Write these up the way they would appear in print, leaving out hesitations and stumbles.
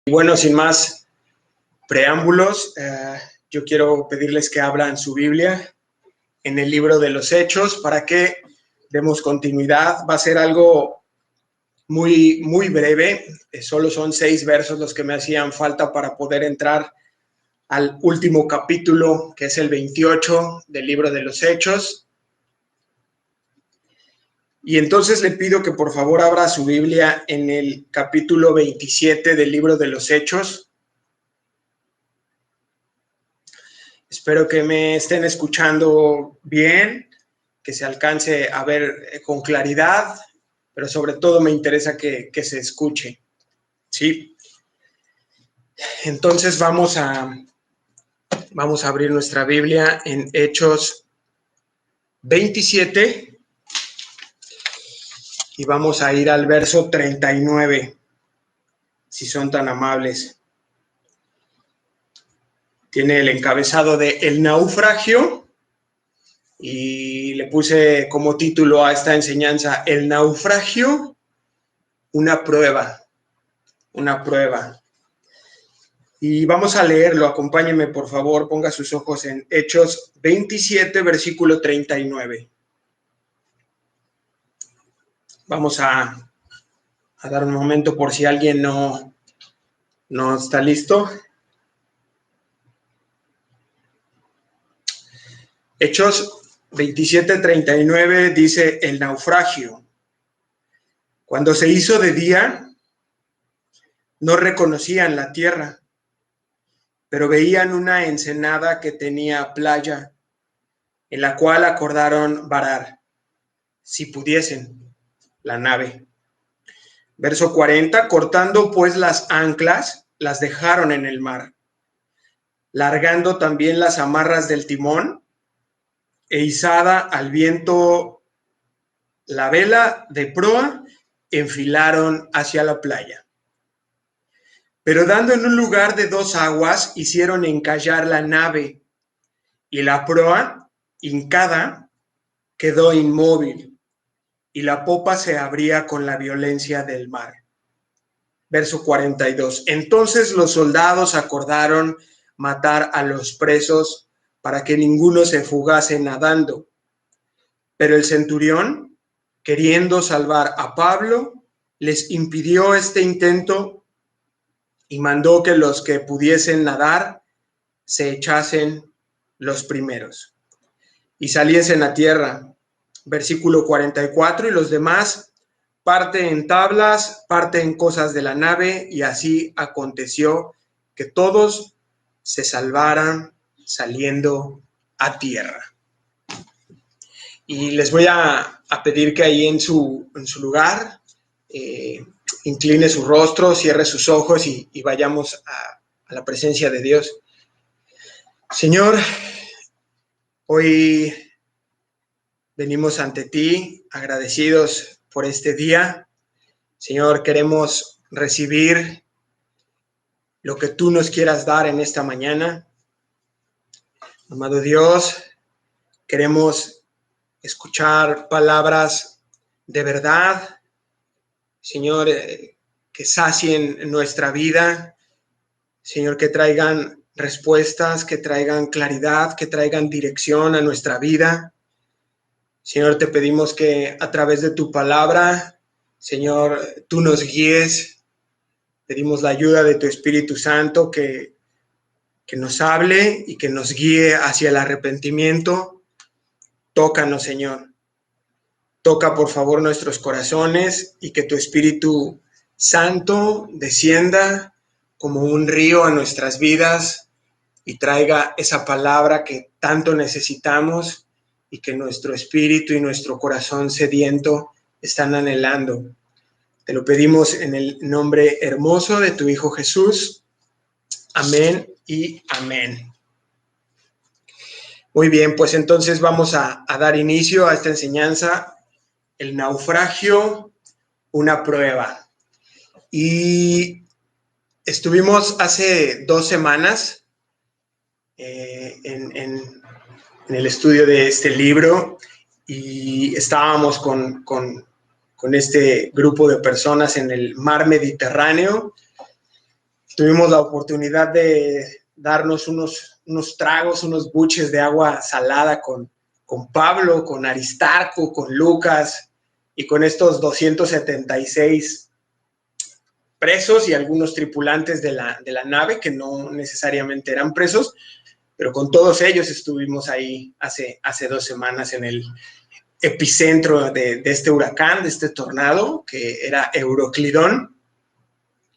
Y bueno, sin más preámbulos, yo quiero pedirles que abran su Biblia en el libro de los Hechos para que demos continuidad. Va a ser algo muy breve, solo son 6 versos los que me hacían falta para poder entrar al último capítulo, que es el 28 del libro de los Hechos. Y entonces le pido que por favor abra su Biblia en el capítulo 27 del libro de los Hechos. Espero que me estén escuchando bien, que se alcance a ver con claridad, pero sobre todo me interesa que se escuche, ¿sí? Entonces vamos a abrir nuestra Biblia en Hechos 27 y vamos a ir al verso 39, si son tan amables. Tiene el encabezado de El naufragio y le puse como título a esta enseñanza: El naufragio, una prueba. Y vamos a leerlo, acompáñenme por favor, ponga sus ojos en Hechos 27, versículo 39. Vamos a dar un momento por si alguien no está listo. Hechos 27, 39 dice: el naufragio. Cuando se hizo de día, no reconocían la tierra, pero veían una ensenada que tenía playa, en la cual acordaron varar, si pudiesen, la nave. Verso 40, cortando pues las anclas, las dejaron en el mar, largando también las amarras del timón, e izada al viento la vela de proa, enfilaron hacia la playa. Pero dando en un lugar de 2 aguas, hicieron encallar la nave, y la proa, hincada, quedó inmóvil, y la popa se abría con la violencia del mar. Verso 42. Entonces los soldados acordaron matar a los presos para que ninguno se fugase nadando. Pero el centurión, queriendo salvar a Pablo, les impidió este intento y mandó que los que pudiesen nadar se echasen los primeros y saliesen a tierra. Versículo 44, y los demás parte en tablas, parte en cosas de la nave, y así aconteció que todos se salvaran saliendo a tierra. Y les voy a pedir que ahí en su lugar incline su rostro, cierre sus ojos y vayamos a la presencia de Dios. Señor, hoy venimos ante ti agradecidos por este día. Señor, queremos recibir lo que tú nos quieras dar en esta mañana. Amado Dios, queremos escuchar palabras de verdad, Señor, que sacien nuestra vida, Señor, que traigan respuestas, que traigan claridad, que traigan dirección a nuestra vida. Señor, te pedimos que a través de tu palabra, Señor, tú nos guíes. Pedimos la ayuda de tu Espíritu Santo que nos hable y que nos guíe hacia el arrepentimiento. Tócanos, Señor. Toca, por favor, nuestros corazones y que tu Espíritu Santo descienda como un río a nuestras vidas y traiga esa palabra que tanto necesitamos y que nuestro espíritu y nuestro corazón sediento están anhelando. Te lo pedimos en el nombre hermoso de tu Hijo Jesús. Amén y amén. Muy bien, pues entonces vamos a dar inicio a esta enseñanza. El naufragio, una prueba. Y estuvimos hace 2 semanas en el estudio de este libro y estábamos con este grupo de personas en el mar Mediterráneo. tuvimos la oportunidad de darnos unos tragos, unos buches de agua salada con Pablo, con Aristarco, con Lucas y con estos 276 presos y algunos tripulantes de la nave que no necesariamente eran presos, pero con todos ellos estuvimos ahí hace 2 semanas en el epicentro de este huracán, de este tornado, que era Euroclidón.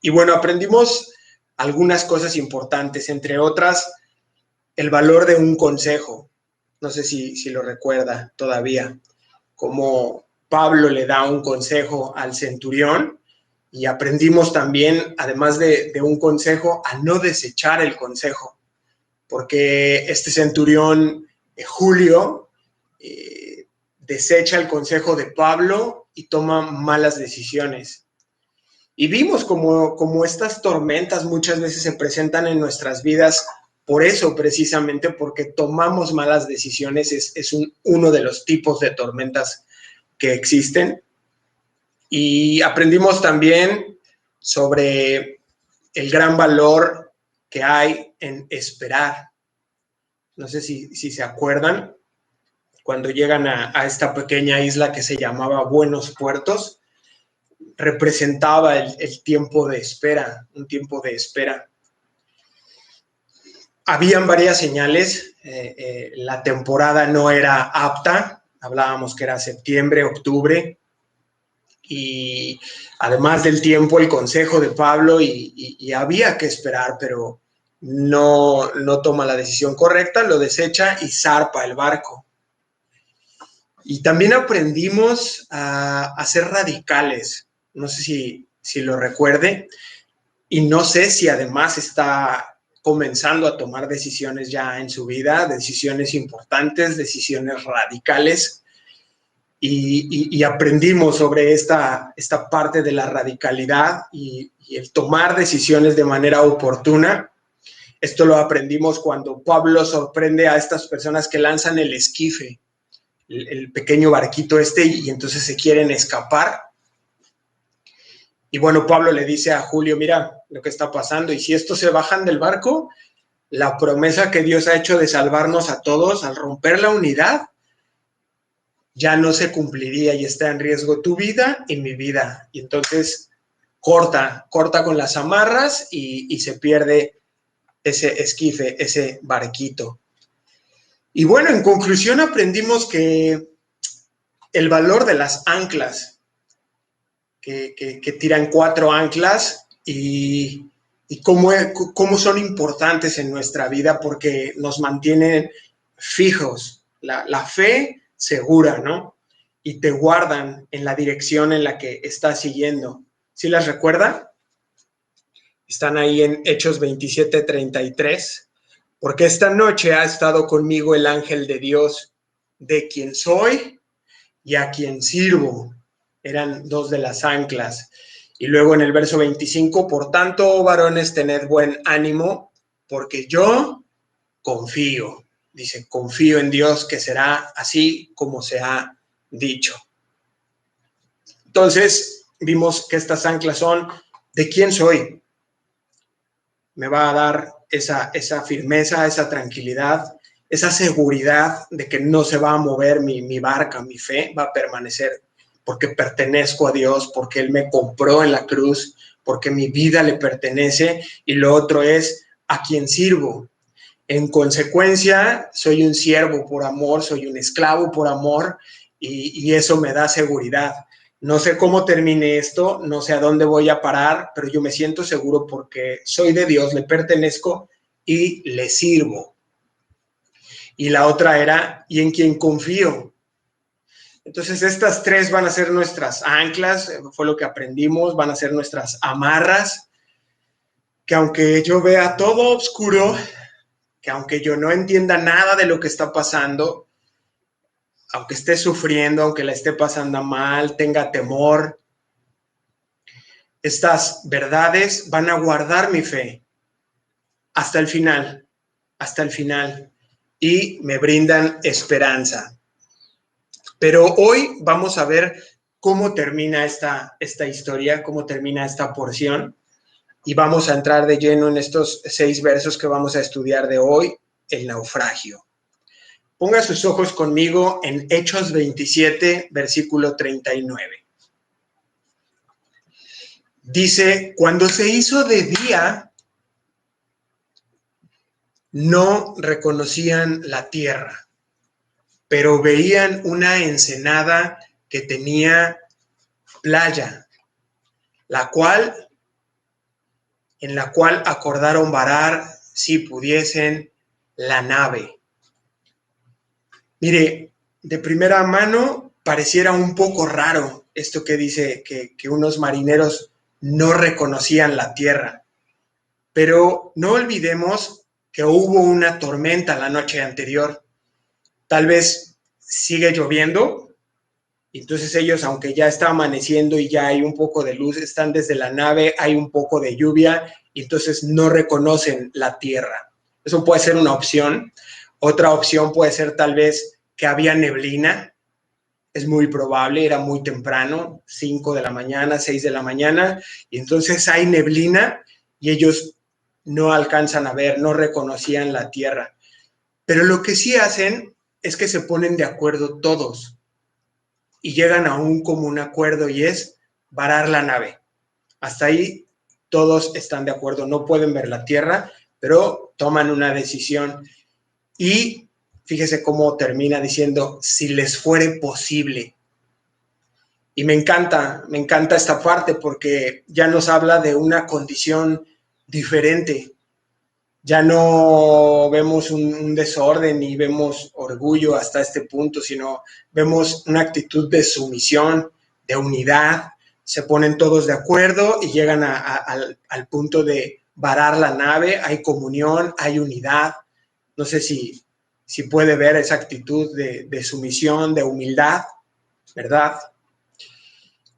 Y bueno, aprendimos algunas cosas importantes, entre otras, el valor de un consejo. No sé si lo recuerda todavía, como Pablo le da un consejo al centurión, y aprendimos también, además de un consejo, a no desechar el consejo, porque este centurión, Julio, desecha el consejo de Pablo y toma malas decisiones. Y vimos como estas tormentas muchas veces se presentan en nuestras vidas por eso, precisamente porque tomamos malas decisiones. Es uno de los tipos de tormentas que existen. Y aprendimos también sobre el gran valor que hay en esperar. No sé si se acuerdan, cuando llegan a esta pequeña isla que se llamaba Buenos Puertos, representaba el tiempo de espera, un tiempo de espera. Habían varias señales, la temporada no era apta, hablábamos que era septiembre, octubre, y además del tiempo, el consejo de Pablo, y había que esperar, pero no toma la decisión correcta, lo desecha y zarpa el barco. Y también aprendimos a ser radicales, no sé si lo recuerde, y no sé si además está comenzando a tomar decisiones ya en su vida, decisiones importantes, decisiones radicales, y aprendimos sobre esta parte de la radicalidad y el tomar decisiones de manera oportuna. Esto lo aprendimos cuando Pablo sorprende a estas personas que lanzan el esquife, el pequeño barquito y entonces se quieren escapar. Y bueno, Pablo le dice a Julio, mira lo que está pasando, y si estos se bajan del barco, la promesa que Dios ha hecho de salvarnos a todos al romper la unidad ya no se cumpliría y está en riesgo tu vida y mi vida. Y entonces corta con las amarras y se pierde ese esquife, ese barquito. Y bueno, en conclusión aprendimos que el valor de las anclas, que tiran 4 anclas y cómo son importantes en nuestra vida porque nos mantienen fijos, la fe segura, ¿no? Y te guardan en la dirección en la que estás siguiendo. ¿Sí las recuerda? Están ahí en Hechos 27:33. Porque esta noche ha estado conmigo el ángel de Dios, de quien soy y a quien sirvo. Eran 2 de las anclas. Y luego en el verso 25, por tanto, oh varones, tened buen ánimo, porque yo confío. Dice, confío en Dios que será así como se ha dicho. Entonces, vimos que estas anclas son, ¿de quién soy? Me va a dar esa firmeza, esa tranquilidad, esa seguridad de que no se va a mover mi barca, mi fe va a permanecer porque pertenezco a Dios, porque Él me compró en la cruz, porque mi vida le pertenece. Y lo otro es a quien sirvo. En consecuencia, soy un siervo por amor, soy un esclavo por amor, y eso me da seguridad. No sé cómo termine esto, no sé a dónde voy a parar, pero yo me siento seguro porque soy de Dios, le pertenezco y le sirvo. Y la otra era, y en quien confío. Entonces estas 3 van a ser nuestras anclas, fue lo que aprendimos, van a ser nuestras amarras, que aunque yo vea todo oscuro, que aunque yo no entienda nada de lo que está pasando, aunque esté sufriendo, aunque la esté pasando mal, tenga temor, estas verdades van a guardar mi fe hasta el final, y me brindan esperanza. Pero hoy vamos a ver cómo termina esta historia, cómo termina esta porción. y vamos a entrar de lleno en estos 6 versos que vamos a estudiar de hoy, el naufragio. Ponga sus ojos conmigo en Hechos 27, versículo 39. Dice, cuando se hizo de día, no reconocían la tierra, pero veían una ensenada que tenía playa, en la cual acordaron varar, si pudiesen, la nave. Mire, de primera mano pareciera un poco raro esto que dice que unos marineros no reconocían la tierra, pero no olvidemos que hubo una tormenta la noche anterior. Tal vez sigue lloviendo, entonces ellos, aunque ya está amaneciendo y ya hay un poco de luz, están desde la nave, hay un poco de lluvia, y entonces no reconocen la tierra. Eso puede ser una opción. Otra opción puede ser tal vez que había neblina. Es muy probable, era muy temprano, 5 de la mañana, 6 de la mañana, y entonces hay neblina y ellos no alcanzan a ver, no reconocían la tierra. Pero lo que sí hacen es que se ponen de acuerdo todos y llegan a un común acuerdo, y es varar la nave. Hasta ahí todos están de acuerdo, no pueden ver la tierra, pero toman una decisión. Y fíjese cómo termina diciendo, si les fuere posible. Y me encanta esta parte porque ya nos habla de una condición diferente. Ya no vemos un desorden y vemos orgullo hasta este punto, sino vemos una actitud de sumisión, de unidad. Se ponen todos de acuerdo y llegan al punto de varar la nave. Hay comunión, hay unidad. No sé si puede ver esa actitud de sumisión, de humildad, ¿verdad?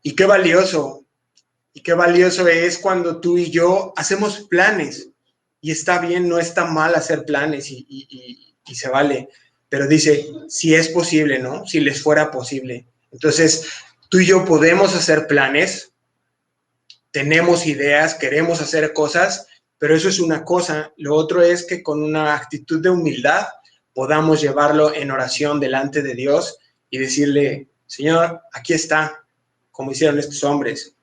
Y qué valioso es cuando tú y yo hacemos planes. Y está bien, no está mal hacer planes y se vale. Pero dice, si es posible, ¿no? Si les fuera posible. Entonces, tú y yo podemos hacer planes, tenemos ideas, queremos hacer cosas, pero eso es una cosa. Lo otro es que con una actitud de humildad podamos llevarlo en oración delante de Dios y decirle, Señor, aquí está, como hicieron estos hombres.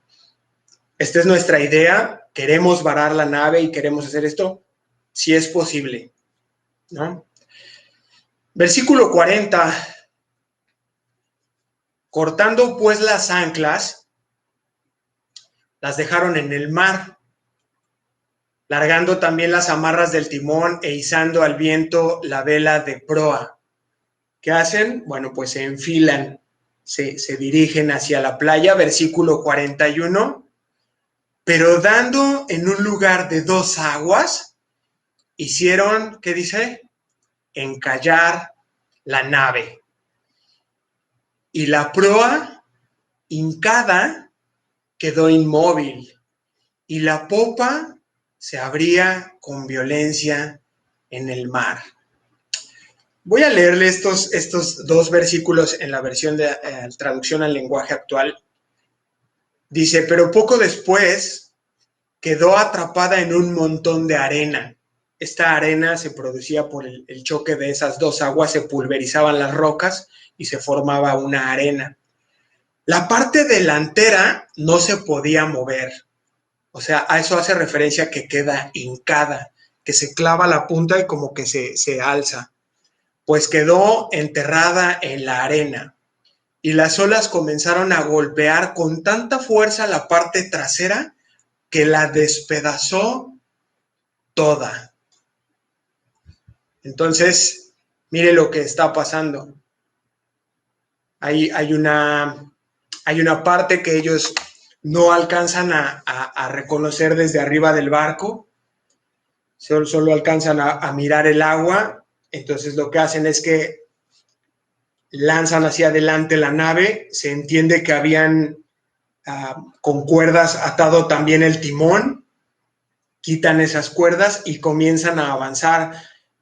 Esta es nuestra idea, queremos varar la nave y queremos hacer esto, si es posible, ¿no? Versículo 40. Cortando pues las anclas, las dejaron en el mar, largando también las amarras del timón e izando al viento la vela de proa. ¿Qué hacen? Bueno, pues se enfilan, se dirigen hacia la playa, versículo 41. Pero dando en un lugar de 2 aguas, hicieron, ¿qué dice? Encallar la nave. Y la proa, hincada, quedó inmóvil, y la popa se abría con violencia en el mar. Voy a leerle estos 2 versículos en la versión de traducción al lenguaje actual. Dice, pero poco después quedó atrapada en un montón de arena. Esta arena se producía por el choque de esas 2 aguas, se pulverizaban las rocas y se formaba una arena. La parte delantera no se podía mover. O sea, a eso hace referencia que queda hincada, que se clava la punta y como que se alza. Pues quedó enterrada en la arena y las olas comenzaron a golpear con tanta fuerza la parte trasera que la despedazó toda. Entonces, mire lo que está pasando. Hay una parte que ellos no alcanzan a reconocer desde arriba del barco, solo alcanzan a mirar el agua. Entonces lo que hacen es que lanzan hacia adelante la nave, se entiende que habían con cuerdas atado también el timón, quitan esas cuerdas y comienzan a avanzar.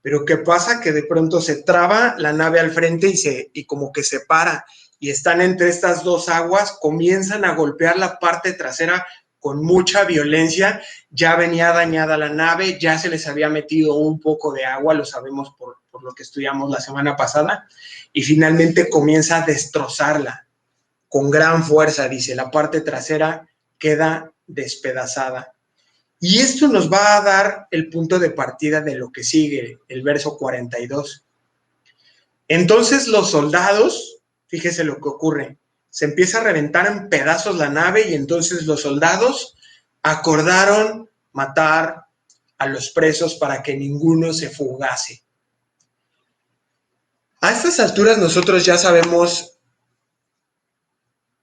Pero ¿qué pasa? Que de pronto se traba la nave al frente y como que se para, y están entre estas 2 aguas, comienzan a golpear la parte trasera con mucha violencia. Ya venía dañada la nave, ya se les había metido un poco de agua, lo sabemos por lo que estudiamos la semana pasada, y finalmente comienza a destrozarla con gran fuerza, dice, la parte trasera queda despedazada. Y esto nos va a dar el punto de partida de lo que sigue, el verso 42. Entonces los soldados, fíjese lo que ocurre, se empieza a reventar en pedazos la nave y entonces los soldados acordaron matar a los presos para que ninguno se fugase. A estas alturas nosotros ya sabemos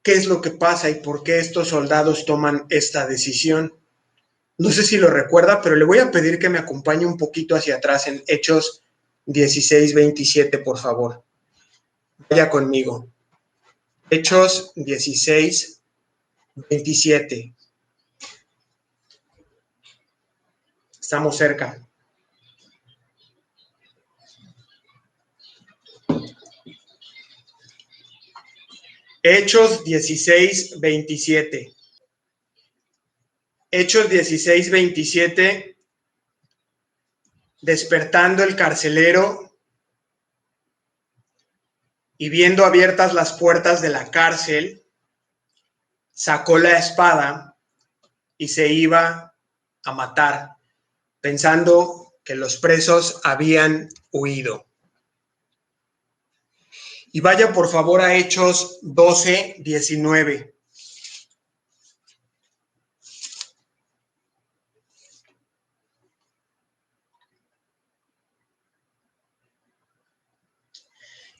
qué es lo que pasa y por qué estos soldados toman esta decisión. No sé si lo recuerda, pero le voy a pedir que me acompañe un poquito hacia atrás en Hechos 16:27, por favor. Vaya conmigo. Hechos 16:27. Estamos cerca. Hechos 16:27. Hechos 16:27. Despertando el carcelero y viendo abiertas las puertas de la cárcel, sacó la espada y se iba a matar, pensando que los presos habían huido. Y vaya por favor a Hechos 12:19.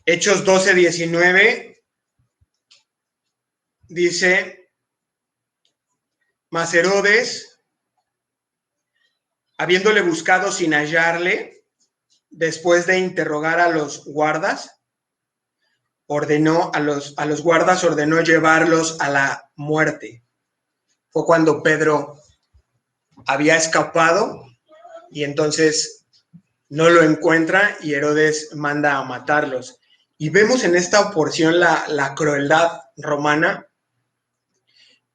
Hechos 12:19 dice, mas Herodes, habiéndole buscado sin hallarle, después de interrogar a los guardas, ordenó a los guardas ordenó llevarlos a la muerte. Fue cuando Pedro había escapado y entonces no lo encuentra y Herodes manda a matarlos. Y vemos en esta porción la crueldad romana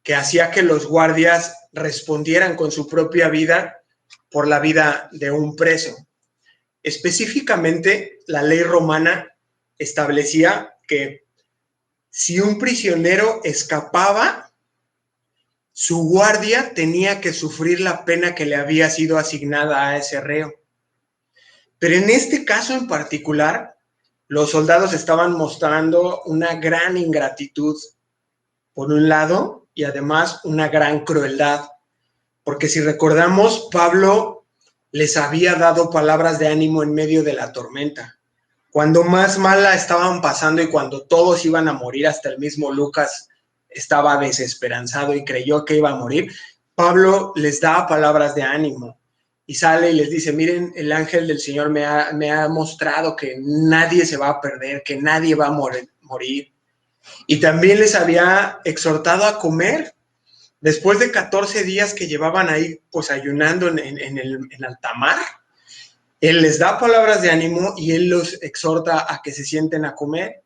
que hacía que los guardias respondieran con su propia vida por la vida de un preso. Específicamente, la ley romana establecía que si un prisionero escapaba, su guardia tenía que sufrir la pena que le había sido asignada a ese reo. Pero en este caso en particular, los soldados estaban mostrando una gran ingratitud, por un lado, y además una gran crueldad. Porque si recordamos, Pablo les había dado palabras de ánimo en medio de la tormenta. Cuando más mala estaban pasando y cuando todos iban a morir, hasta el mismo Lucas estaba desesperanzado y creyó que iba a morir, Pablo les da palabras de ánimo y sale y les dice, miren, el ángel del Señor me ha mostrado que nadie se va a perder, que nadie va a morir. Y también les había exhortado a comer. Después de 14 días que llevaban ahí pues ayunando en alta mar, él les da palabras de ánimo y él los exhorta a que se sienten a comer.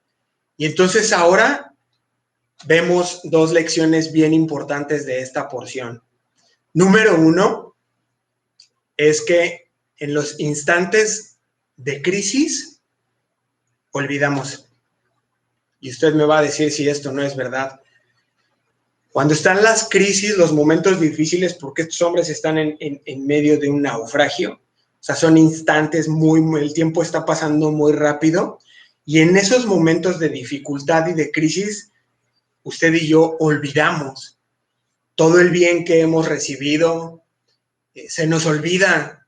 Y entonces ahora vemos dos lecciones bien importantes de esta porción. Número 1 es que en los instantes de crisis olvidamos. Y usted me va a decir si esto no es verdad. Cuando están las crisis, los momentos difíciles, porque estos hombres están en medio de un naufragio, o sea, son instantes el tiempo está pasando muy rápido, y en esos momentos de dificultad y de crisis, usted y yo olvidamos todo el bien que hemos recibido, se nos olvida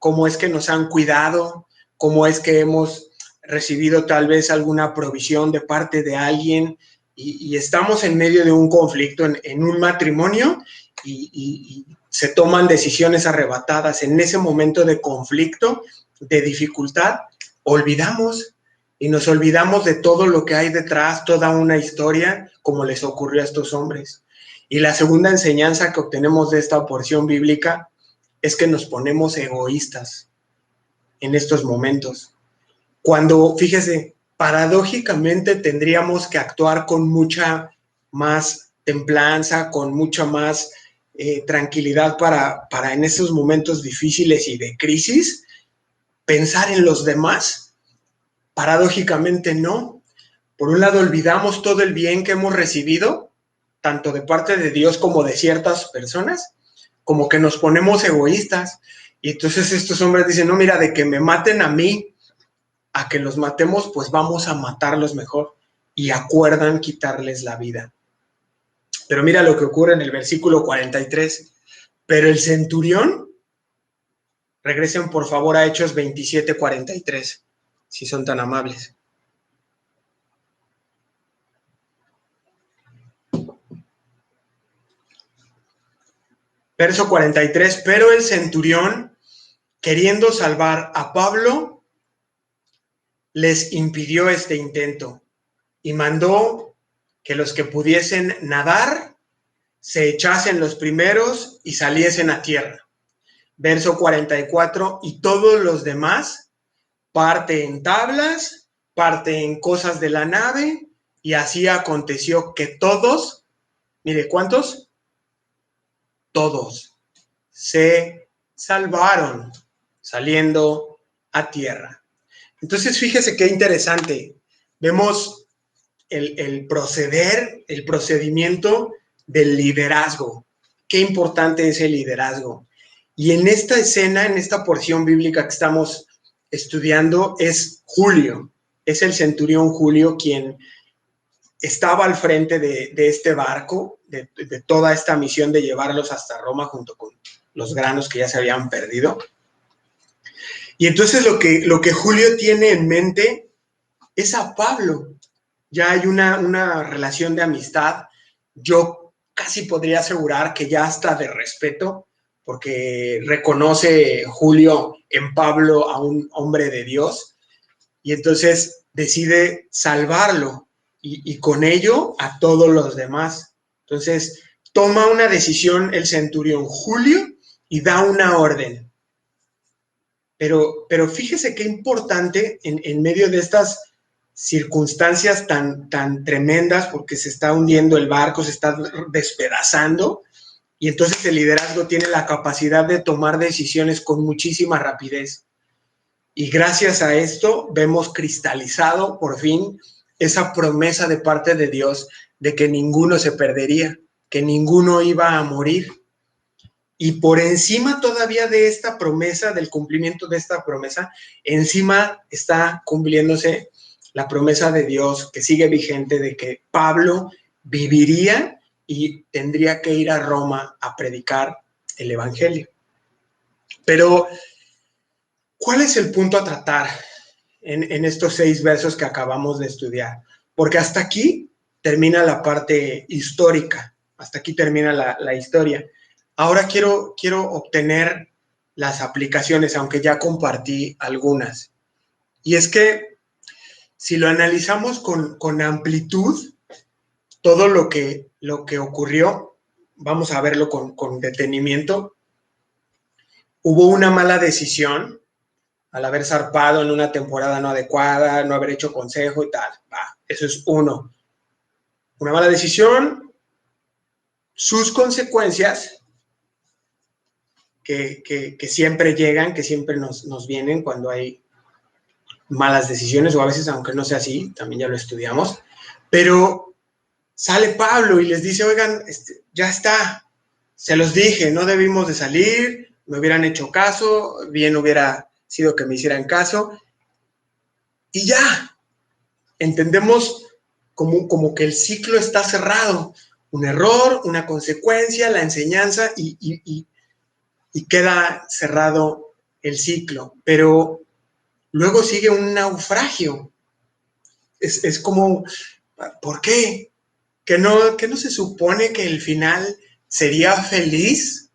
cómo es que nos han cuidado, cómo es que hemos recibido tal vez alguna provisión de parte de alguien, y estamos en medio de un conflicto en un matrimonio y se toman decisiones arrebatadas. En ese momento de conflicto, de dificultad, olvidamos y nos olvidamos de todo lo que hay detrás, toda una historia, como les ocurrió a estos hombres. Y la segunda enseñanza que obtenemos de esta porción bíblica es que nos ponemos egoístas en estos momentos. Cuando, fíjese, paradójicamente tendríamos que actuar con mucha más templanza, con mucha más tranquilidad para en esos momentos difíciles y de crisis, pensar en los demás? Paradójicamente no. Por un lado, olvidamos todo el bien que hemos recibido, tanto de parte de Dios como de ciertas personas, como que nos ponemos egoístas. Y entonces estos hombres dicen, no, mira, de que me maten a mí, a que los matemos, pues vamos a matarlos mejor. Y acuerdan quitarles la vida. Pero mira lo que ocurre en el versículo 43. Pero el centurión, regresen por favor a Hechos 27:43, si son tan amables. Verso 43, pero el centurión, queriendo salvar a Pablo, les impidió este intento y mandó que los que pudiesen nadar se echasen los primeros y saliesen a tierra. Verso 44, y todos los demás, parte en tablas, parte en cosas de la nave, y así aconteció que todos, mire, ¿cuántos? Todos se salvaron saliendo a tierra. Entonces, fíjese qué interesante. Vemos el proceder, el procedimiento del liderazgo. Qué importante es el liderazgo. Y en esta escena, en esta porción bíblica que estamos estudiando, es Julio. Es el centurión Julio quien estaba al frente de este barco, de toda esta misión de llevarlos hasta Roma junto con los granos que ya se habían perdido. Y entonces lo que Julio tiene en mente es a Pablo. Ya hay una relación de amistad. Yo casi podría asegurar que ya hasta de respeto, porque reconoce Julio en Pablo a un hombre de Dios, y entonces decide salvarlo, y con ello a todos los demás. Entonces toma una decisión el centurión Julio y da una orden. Pero fíjese qué importante en medio de estas circunstancias tan tremendas, porque se está hundiendo el barco, se está despedazando, y entonces el liderazgo tiene la capacidad de tomar decisiones con muchísima rapidez. Y gracias a esto vemos cristalizado por fin esa promesa de parte de Dios de que ninguno se perdería, que ninguno iba a morir. Y por encima todavía de esta promesa, del cumplimiento de esta promesa, encima está cumpliéndose la promesa de Dios que sigue vigente de que Pablo viviría y tendría que ir a Roma a predicar el Evangelio. Pero, ¿cuál es el punto a tratar en estos 6 versos que acabamos de estudiar? Porque hasta aquí termina la parte histórica, hasta aquí termina la historia. Ahora quiero obtener las aplicaciones, aunque ya compartí algunas. Y es que si lo analizamos con amplitud, todo lo que ocurrió, vamos a verlo con detenimiento. Hubo una mala decisión al haber zarpado en una temporada no adecuada, no haber hecho consejo y tal. Eso es uno. Una mala decisión, sus consecuencias, que siempre llegan, que siempre nos vienen cuando hay malas decisiones, o a veces, aunque no sea así, también ya lo estudiamos, pero sale Pablo y les dice, oigan, ya está, se los dije, no debimos de salir, me hubieran hecho caso, bien hubiera sido que me hicieran caso, y ya, entendemos como que el ciclo está cerrado, un error, una consecuencia, la enseñanza, y queda cerrado el ciclo, pero luego sigue un naufragio. Es como, ¿por qué? ¿Que no se supone que el final sería feliz?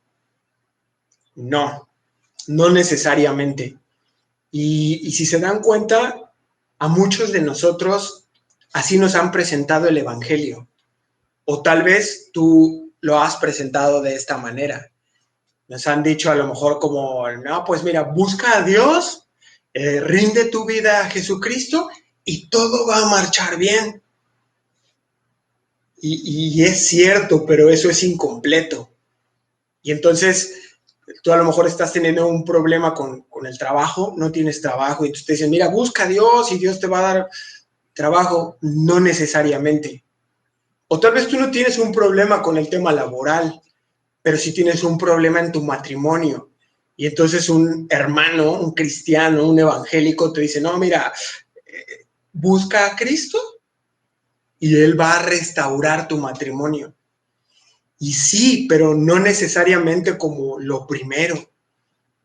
No, no necesariamente. Y si se dan cuenta, a muchos de nosotros así nos han presentado el Evangelio. O tal vez tú lo has presentado de esta manera. Nos han dicho a lo mejor como, no, pues mira, busca a Dios, rinde tu vida a Jesucristo y todo va a marchar bien. Y es cierto, pero eso es incompleto. Y entonces tú a lo mejor estás teniendo un problema con el trabajo, no tienes trabajo, y tú te dicen, mira, busca a Dios y Dios te va a dar trabajo. No necesariamente. O tal vez tú no tienes un problema con el tema laboral, pero sí tienes un problema en tu matrimonio. Y entonces un hermano, un cristiano, un evangélico te dice, no, mira, busca a Cristo y Él va a restaurar tu matrimonio. Y sí, pero no necesariamente como lo primero.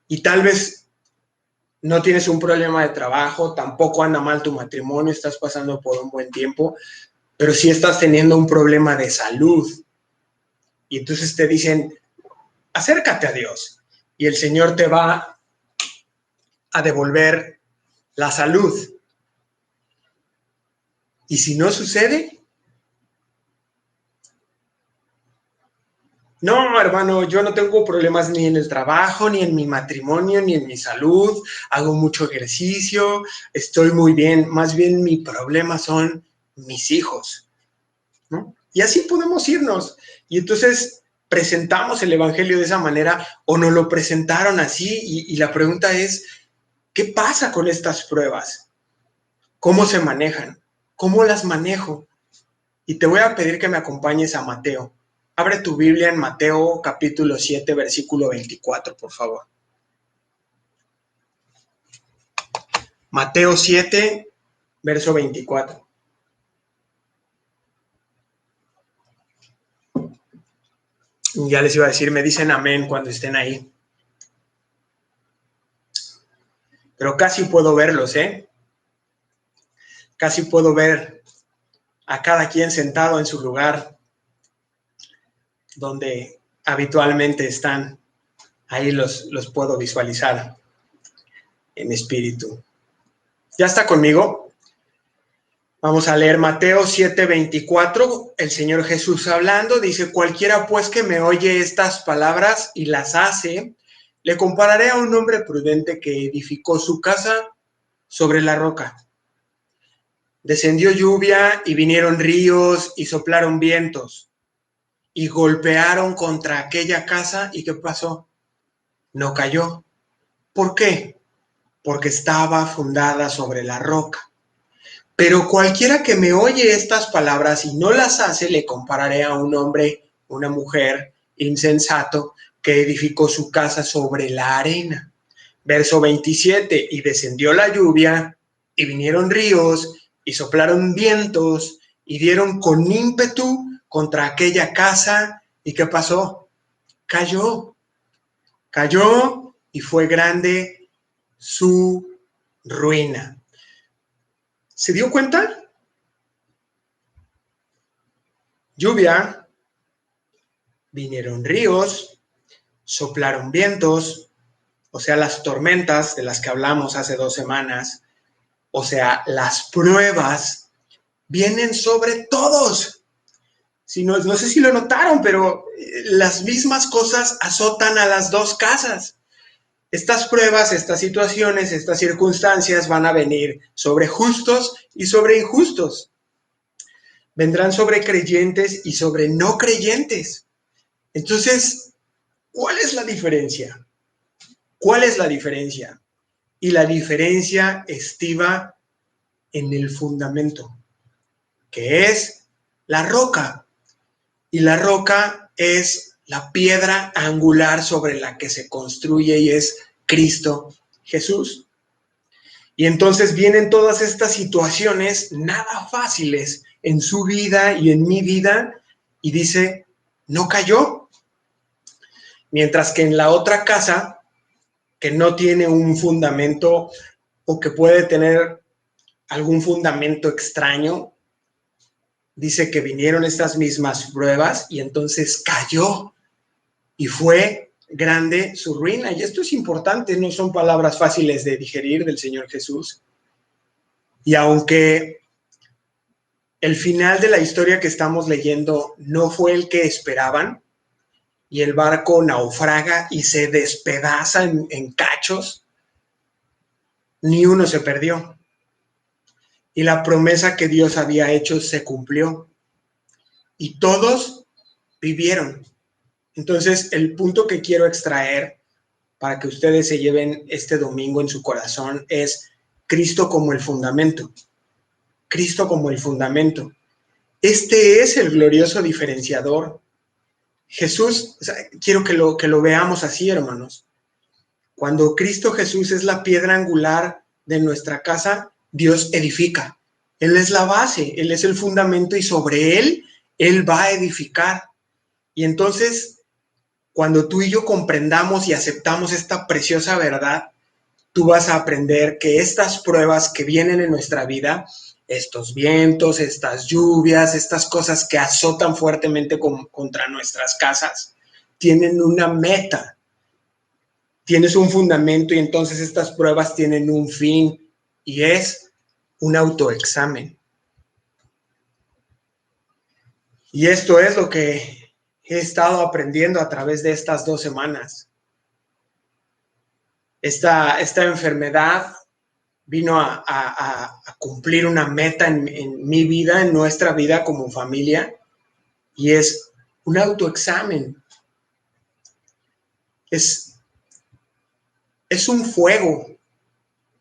Y tal vez no tienes un problema de trabajo, tampoco anda mal tu matrimonio, estás pasando por un buen tiempo, pero sí estás teniendo un problema de salud. Y entonces te dicen, acércate a Dios y el Señor te va a devolver la salud. Y si no sucede, no, hermano, yo no tengo problemas ni en el trabajo, ni en mi matrimonio, ni en mi salud, hago mucho ejercicio, estoy muy bien, más bien mi problema son mis hijos, ¿no? Y así podemos irnos. Y entonces presentamos el evangelio de esa manera o nos lo presentaron así y la pregunta es, ¿qué pasa con estas pruebas? ¿Cómo se manejan? ¿Cómo las manejo? Y te voy a pedir que me acompañes a Mateo. Abre tu Biblia en Mateo capítulo 7, versículo 24, por favor. Mateo 7, verso 24. Ya les iba a decir, me dicen amén cuando estén ahí. Pero casi puedo verlos, ¿eh? Casi puedo ver a cada quien sentado en su lugar donde habitualmente están. Ahí los puedo visualizar en espíritu. ¿Ya está conmigo? Vamos a leer Mateo 7:24. El Señor Jesús hablando dice, cualquiera pues que me oye estas palabras y las hace, le compararé a un hombre prudente que edificó su casa sobre la roca. Descendió lluvia y vinieron ríos y soplaron vientos y golpearon contra aquella casa. ¿Y qué pasó? No cayó. ¿Por qué? Porque estaba fundada sobre la roca. Pero cualquiera que me oye estas palabras y no las hace, le compararé a un hombre, una mujer insensato que edificó su casa sobre la arena. Verso 27, y descendió la lluvia, y vinieron ríos, y soplaron vientos, y dieron con ímpetu contra aquella casa. ¿Y qué pasó? Cayó. Cayó y fue grande su ruina. ¿Se dio cuenta? Lluvia, vinieron ríos, soplaron vientos, o sea, las tormentas de las que hablamos hace 2 semanas, o sea, las pruebas vienen sobre todos. Si no, no sé si lo notaron, pero las mismas cosas azotan a las dos casas. Estas pruebas, estas situaciones, estas circunstancias van a venir sobre justos y sobre injustos. Vendrán sobre creyentes y sobre no creyentes. Entonces, ¿cuál es la diferencia? ¿Cuál es la diferencia? Y la diferencia estriba en el fundamento, que es la roca. Y la roca es la piedra angular sobre la que se construye y es Cristo Jesús. Y entonces vienen todas estas situaciones nada fáciles en su vida y en mi vida y dice, no cayó. Mientras que en la otra casa, que no tiene un fundamento o que puede tener algún fundamento extraño, dice que vinieron estas mismas pruebas y entonces cayó y fue grande su ruina. Y esto es importante, no son palabras fáciles de digerir del Señor Jesús. Y aunque el final de la historia que estamos leyendo no fue el que esperaban, y el barco naufraga y se despedaza en cachos, ni uno se perdió. Y la promesa que Dios había hecho se cumplió. Y todos vivieron. Entonces, el punto que quiero extraer para que ustedes se lleven este domingo en su corazón es Cristo como el fundamento. Cristo como el fundamento. Este es el glorioso diferenciador. Jesús, o sea, quiero que lo veamos así, hermanos. Cuando Cristo Jesús es la piedra angular de nuestra casa, Dios edifica. Él es la base, Él es el fundamento y sobre Él va a edificar. Y entonces, cuando tú y yo comprendamos y aceptamos esta preciosa verdad, tú vas a aprender que estas pruebas que vienen en nuestra vida, estos vientos, estas lluvias, estas cosas que azotan fuertemente contra nuestras casas, tienen una meta, tienes un fundamento y entonces estas pruebas tienen un fin y es un autoexamen. Y esto es lo que he estado aprendiendo a través de estas 2 semanas. Esta enfermedad vino a cumplir una meta en mi vida, en nuestra vida como familia, y es un autoexamen. Es un fuego.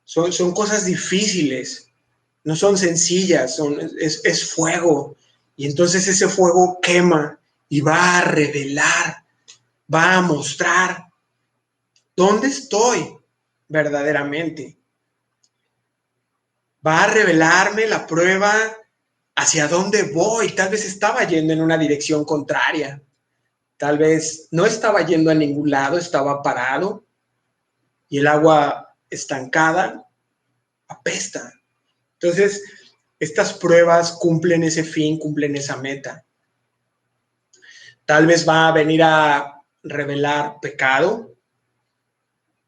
Son cosas difíciles, no son sencillas, es fuego. Y entonces ese fuego quema y va a revelar, va a mostrar dónde estoy verdaderamente. Va a revelarme la prueba hacia dónde voy. Tal vez estaba yendo en una dirección contraria. Tal vez no estaba yendo a ningún lado, estaba parado y el agua estancada apesta. Entonces, estas pruebas cumplen ese fin, cumplen esa meta. Tal vez va a venir a revelar pecado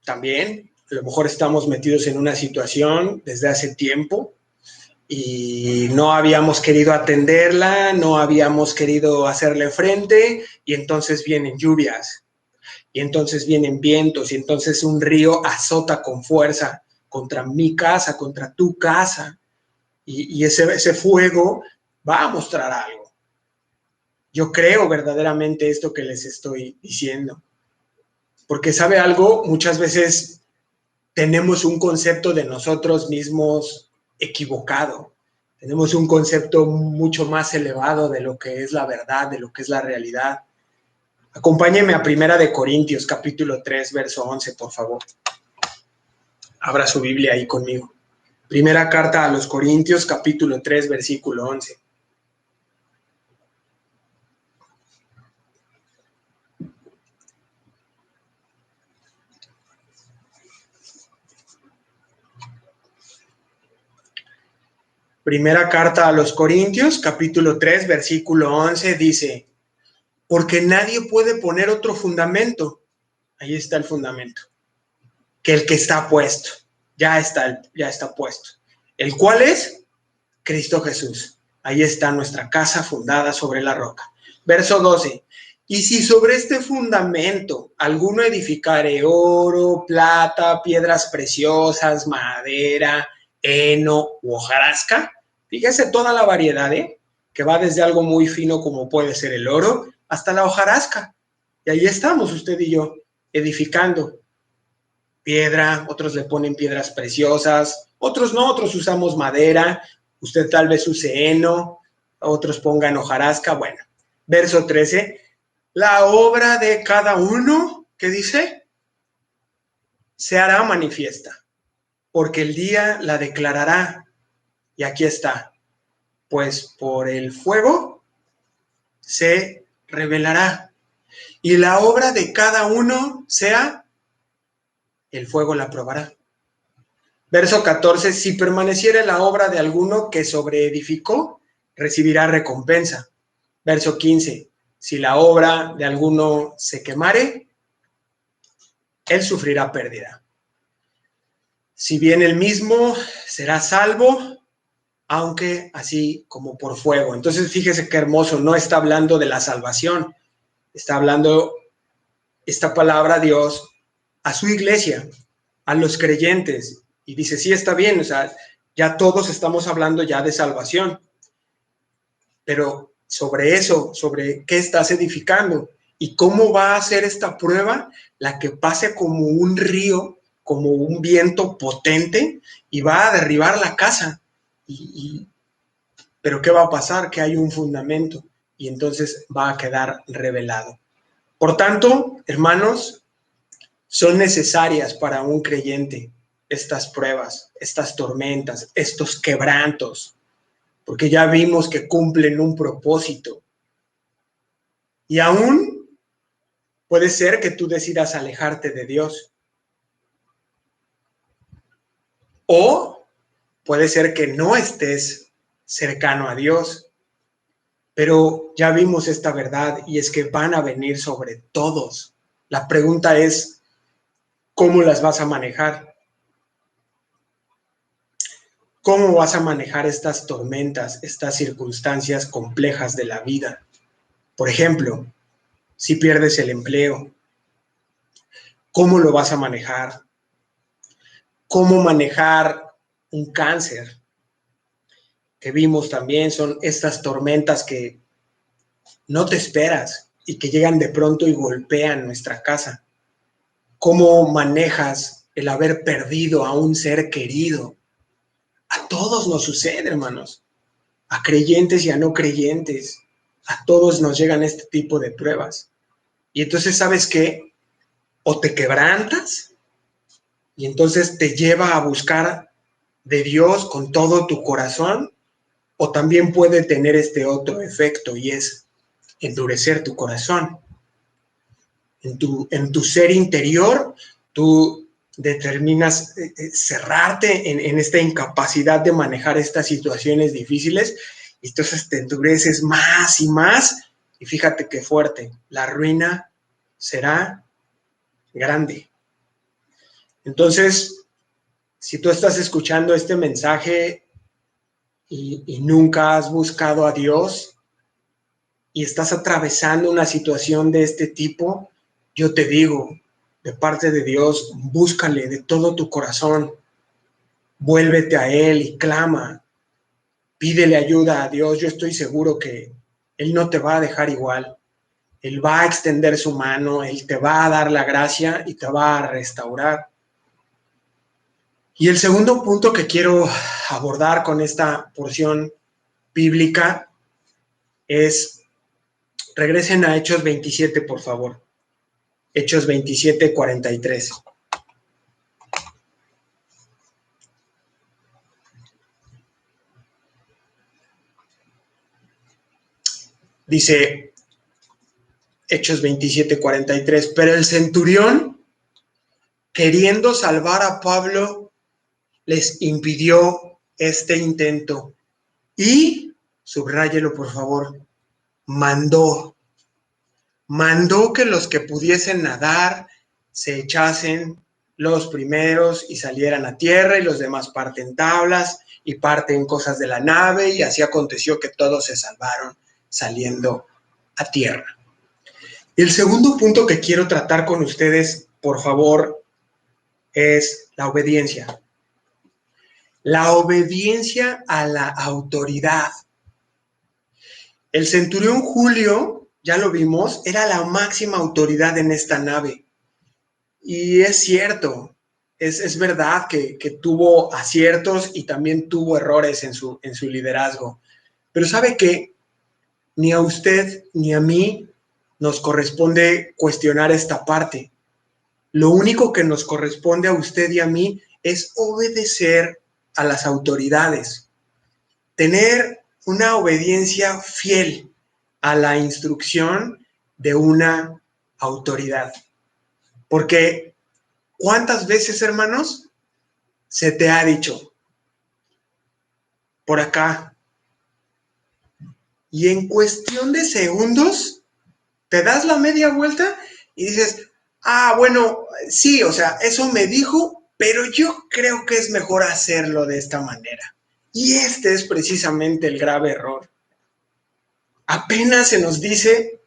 también. A lo mejor estamos metidos en una situación desde hace tiempo y no habíamos querido atenderla, no habíamos querido hacerle frente y entonces vienen lluvias y entonces vienen vientos y entonces un río azota con fuerza contra mi casa, contra tu casa y ese fuego va a mostrar algo. Yo creo verdaderamente esto que les estoy diciendo, porque ¿sabe algo? Muchas veces tenemos un concepto de nosotros mismos equivocado. Tenemos un concepto mucho más elevado de lo que es la verdad, de lo que es la realidad. Acompáñenme a 1 Corintios, capítulo 3, verso 11, por favor. Abra su Biblia ahí conmigo. Primera carta a los Corintios, capítulo 3, versículo 11. Primera carta a los Corintios, capítulo 3, versículo 11, dice, porque nadie puede poner otro fundamento, ahí está el fundamento, que el que está puesto, ya está puesto. ¿El cual es? Cristo Jesús. Ahí está nuestra casa fundada sobre la roca. Verso 12, y si sobre este fundamento alguno edificare oro, plata, piedras preciosas, madera, heno u hojarasca, fíjese toda la variedad, que va desde algo muy fino como puede ser el oro hasta la hojarasca. Y ahí estamos usted y yo, edificando piedra, otros le ponen piedras preciosas, otros no, otros usamos madera, usted tal vez use heno, otros pongan hojarasca. Bueno, verso 13, la obra de cada uno, ¿qué dice? Se hará manifiesta, porque el día la declarará. Y aquí está, pues por el fuego se revelará. Y la obra de cada uno sea, el fuego la probará. Verso 14, si permaneciere la obra de alguno que sobreedificó, recibirá recompensa. Verso 15, si la obra de alguno se quemare, él sufrirá pérdida. Si bien él mismo será salvo, aunque así como por fuego. Entonces, fíjese qué hermoso, no está hablando de la salvación, está hablando esta palabra Dios a su iglesia, a los creyentes, y dice, sí, está bien, o sea, ya todos estamos hablando ya de salvación, pero sobre eso, sobre qué estás edificando, ¿Y cómo va a ser esta prueba? La que pase como un río, como un viento potente, y va a derribar la casa. Pero ¿qué va a pasar? Que hay un fundamento, y entonces va a quedar revelado. Por tanto, hermanos, son necesarias para un creyente estas pruebas, estas tormentas, estos quebrantos, porque ya vimos que cumplen un propósito. Y aún puede ser que tú decidas alejarte de Dios. O puede ser que no estés cercano a Dios. Pero ya vimos esta verdad, y es que van a venir sobre todos. La pregunta es, ¿cómo las vas a manejar? ¿Cómo vas a manejar estas tormentas, estas circunstancias complejas de la vida? Por ejemplo, si pierdes el empleo, ¿cómo lo vas a manejar? ¿Cómo manejar un cáncer? Que vimos también son estas tormentas que no te esperas y que llegan de pronto y golpean nuestra casa. ¿Cómo manejas el haber perdido a un ser querido? A todos nos sucede, hermanos, a creyentes y a no creyentes. A todos nos llegan este tipo de pruebas. Y entonces, ¿sabes qué? O te quebrantas y entonces te lleva a buscar de Dios con todo tu corazón, o también puede tener este otro efecto, y es endurecer tu corazón. En tu ser interior, tú determinas cerrarte en esta incapacidad de manejar estas situaciones difíciles, y entonces te endureces más y más, y fíjate qué fuerte, la ruina será grande. Entonces, si tú estás escuchando este mensaje y nunca has buscado a Dios y estás atravesando una situación de este tipo, yo te digo, de parte de Dios, búscale de todo tu corazón, vuélvete a Él y clama, pídele ayuda a Dios. Yo estoy seguro que Él no te va a dejar igual. Él va a extender su mano, Él te va a dar la gracia y te va a restaurar. Y el segundo punto que quiero abordar con esta porción bíblica es, regresen a Hechos 27, por favor. Hechos 27, 43. Dice Hechos 27, 43, pero el centurión, queriendo salvar a Pablo, les impidió este intento y, subráyelo por favor, mandó que los que pudiesen nadar se echasen los primeros y salieran a tierra, y los demás parten tablas y parten cosas de la nave, y así aconteció que todos se salvaron saliendo a tierra. El segundo punto que quiero tratar con ustedes, por favor, es la obediencia. La obediencia a la autoridad. El centurión Julio, ya lo vimos, era la máxima autoridad en esta nave. Y es cierto, es verdad que tuvo aciertos y también tuvo errores en su liderazgo. Pero ¿sabe qué? Ni a usted ni a mí nos corresponde cuestionar esta parte. Lo único que nos corresponde a usted y a mí es obedecer a las autoridades. Tener una obediencia fiel a la instrucción de una autoridad. Porque, ¿cuántas veces, hermanos, se te ha dicho por acá? Y en cuestión de segundos, te das la media vuelta y dices, bueno, sí, o sea, eso me dijo, pero yo creo que es mejor hacerlo de esta manera. Y este es precisamente el grave error. Apenas se nos dice,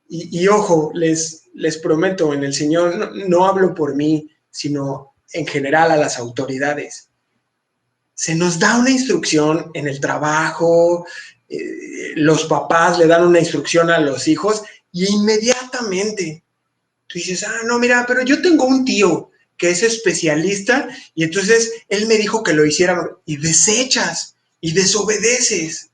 y ojo, les prometo en el Señor, no hablo por mí, sino en general a las autoridades. Se nos da una instrucción en el trabajo, los papás le dan una instrucción a los hijos, Y inmediatamente tú dices, no, mira, pero yo tengo un tío que es especialista y entonces él me dijo que lo hiciera y desechas y desobedeces.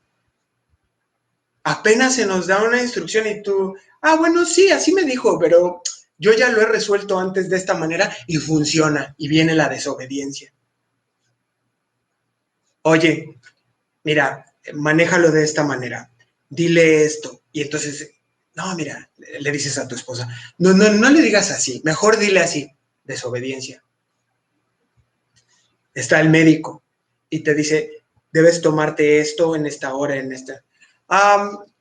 Apenas se nos da una instrucción y tú, bueno, sí, así me dijo, pero yo ya lo he resuelto antes de esta manera y funciona y viene la desobediencia. Oye, mira, manéjalo de esta manera, dile esto. Y entonces, no, mira, le dices a tu esposa, no le digas así, mejor dile así, desobediencia. Está el médico y te dice, debes tomarte esto en esta hora, en esta.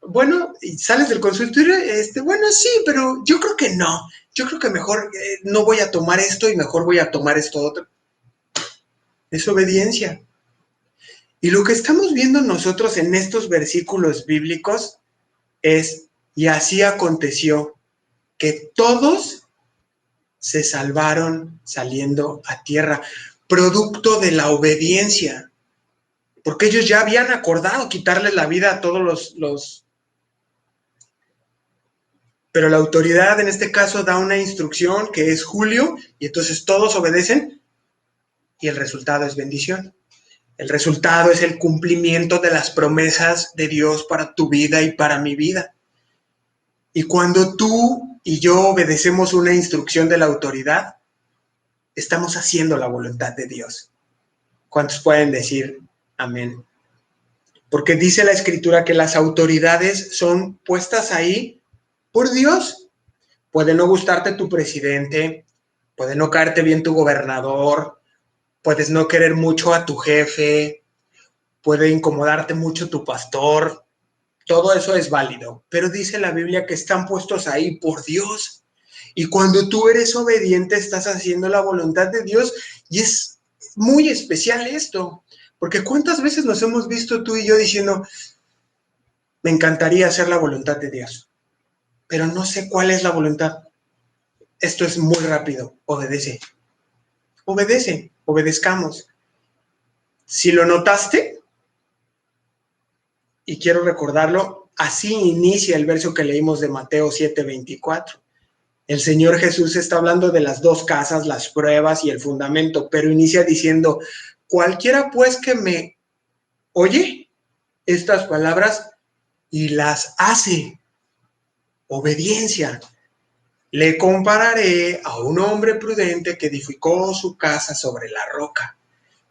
Bueno, y sales del consultorio, bueno, sí, pero yo creo que no. Yo creo que mejor no voy a tomar esto y mejor voy a tomar esto otro. Desobediencia. Y lo que estamos viendo nosotros en estos versículos bíblicos es, y así aconteció, que todos se salvaron saliendo a tierra, producto de la obediencia, porque ellos ya habían acordado quitarles la vida a todos los... Pero la autoridad en este caso da una instrucción que es Julio, y entonces todos obedecen, y el resultado es bendición. El resultado es el cumplimiento de las promesas de Dios para tu vida y para mi vida. Y cuando tú y yo obedecemos una instrucción de la autoridad, estamos haciendo la voluntad de Dios. ¿Cuántos pueden decir amén? Porque dice la Escritura que las autoridades son puestas ahí por Dios. Puede no gustarte tu presidente, puede no caerte bien tu gobernador, puedes no querer mucho a tu jefe, puede incomodarte mucho tu pastor. Todo eso es válido, pero dice la Biblia que están puestos ahí por Dios. Y cuando tú eres obediente, estás haciendo la voluntad de Dios. Y es muy especial esto, porque ¿cuántas veces nos hemos visto tú y yo diciendo, me encantaría hacer la voluntad de Dios, pero no sé cuál es la voluntad? Esto es muy rápido, obedece. Obedece, obedezcamos. Si lo notaste, y quiero recordarlo, así inicia el verso que leímos de Mateo 7:24. El Señor Jesús está hablando de las dos casas, las pruebas y el fundamento, pero inicia diciendo, cualquiera pues que me oye estas palabras y las hace, obediencia. Le compararé a un hombre prudente que edificó su casa sobre la roca.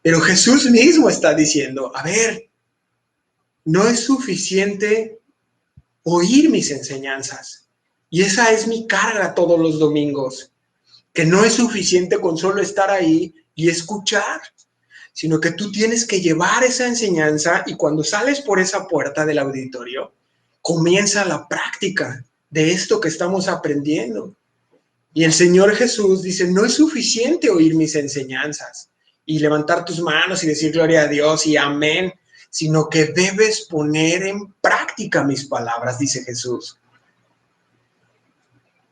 Pero Jesús mismo está diciendo, a ver, no es suficiente oír mis enseñanzas. Y esa es mi carga todos los domingos, que no es suficiente con solo estar ahí y escuchar, sino que tú tienes que llevar esa enseñanza y cuando sales por esa puerta del auditorio, comienza la práctica de esto que estamos aprendiendo. Y el Señor Jesús dice, no es suficiente oír mis enseñanzas y levantar tus manos y decir gloria a Dios y amén, sino que debes poner en práctica mis palabras, dice Jesús.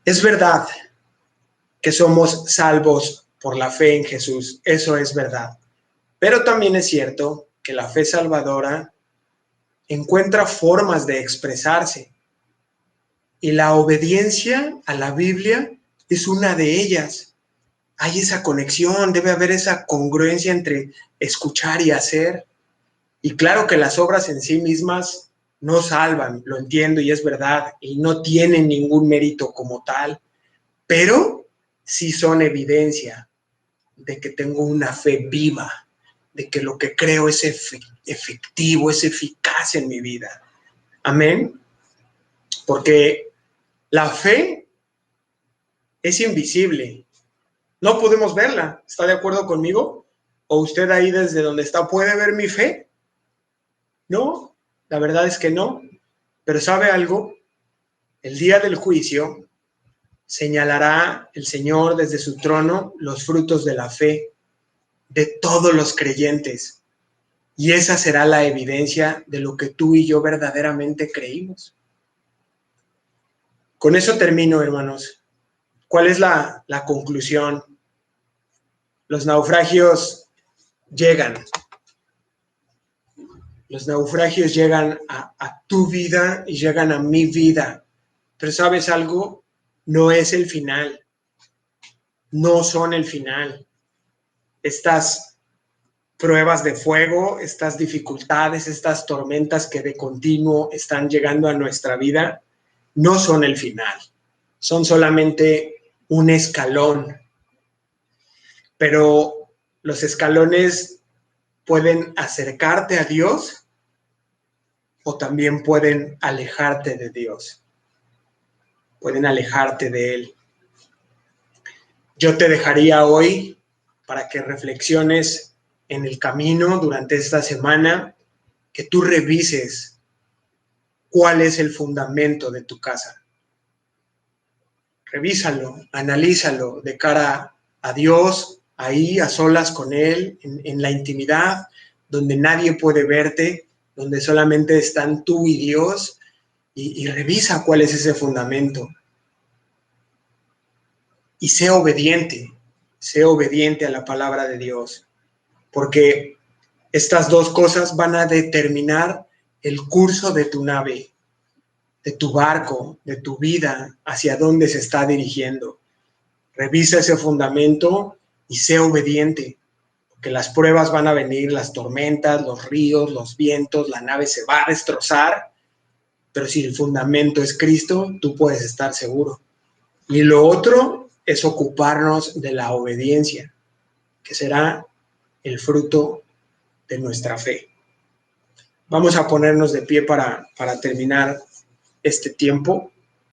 Es verdad que somos salvos por la fe en Jesús, eso es verdad. Pero también es cierto que la fe salvadora encuentra formas de expresarse y la obediencia a la Biblia es una de ellas. Hay esa conexión, debe haber esa congruencia entre escuchar y hacer. Y claro que las obras en sí mismas no salvan, lo entiendo y es verdad, y no tienen ningún mérito como tal, pero sí son evidencia de que tengo una fe viva, de que lo que creo es efectivo, es eficaz en mi vida. Amén. Porque la fe es invisible. No podemos verla. ¿Está de acuerdo conmigo? ¿O usted ahí desde donde está puede ver mi fe? No, la verdad es que no. Pero ¿sabe algo? El día del juicio señalará el Señor desde su trono los frutos de la fe de todos los creyentes. Y esa será la evidencia de lo que tú y yo verdaderamente creímos. Con eso termino, hermanos. ¿Cuál es la conclusión? Los naufragios llegan. Los naufragios llegan a tu vida y llegan a mi vida. Pero ¿sabes algo? No es el final. No son el final. Estas pruebas de fuego, estas dificultades, estas tormentas que de continuo están llegando a nuestra vida, no son el final. Son solamente un escalón. Pero los escalones pueden acercarte a Dios o también pueden alejarte de Dios. Pueden alejarte de Él. Yo te dejaría hoy para que reflexiones en el camino durante esta semana, que tú revises cuál es el fundamento de tu casa. Revísalo, analízalo de cara a Dios, ahí a solas con Él, en la intimidad, donde nadie puede verte, donde solamente están tú y Dios, y revisa cuál es ese fundamento. Y sé obediente a la palabra de Dios, porque estas dos cosas van a determinar el curso de tu nave, de tu barco, de tu vida, hacia dónde se está dirigiendo. Revisa ese fundamento y sé obediente, porque las pruebas van a venir, las tormentas, los ríos, los vientos, la nave se va a destrozar, pero si el fundamento es Cristo, tú puedes estar seguro. Y lo otro es ocuparnos de la obediencia, que será el fruto de nuestra fe. Vamos a ponernos de pie para terminar este tiempo.